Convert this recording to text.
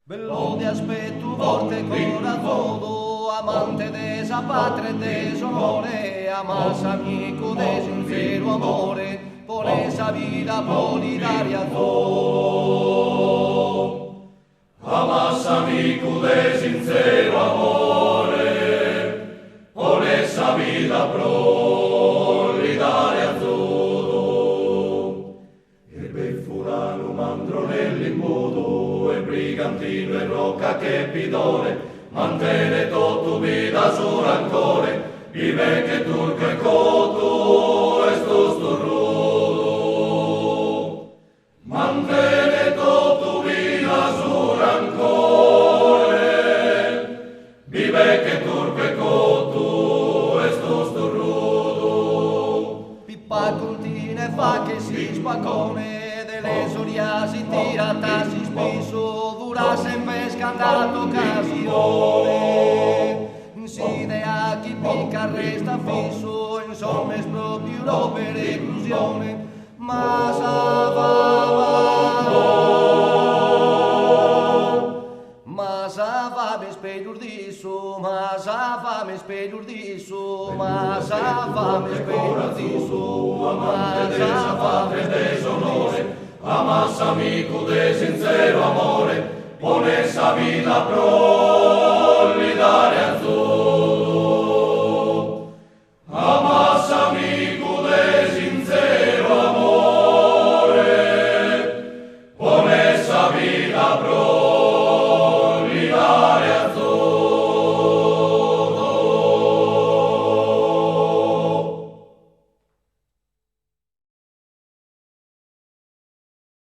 Bello de aspetto forte corazono, amante de sa patria e de sonore, amas amico de sincero amore, por esa vida solidaria todo. Amas amico de sincero amore, por esa vida prolidaria todo. Il bei fulano mandronelli in modo, e brigantino e rocca che pidone, mantene tutto vida su rancore, vive che turco e coto e sto rudo. Mantene tutto vida su rancore, vive che turco e coto e sto rudo. Pippa contine fa che si spaccone, delle soriasi tirata si spiso, dura sempre scandato occasione. Si idea chi picca resta fisso, insomma è proprio per esclusione, ma sa va spedur disso, ma sa va me spedur disso, ma sa va me spedur disso, Amante de sa patria e de sonore, amas amico de sincero amore, por esa vida prolidaria azul.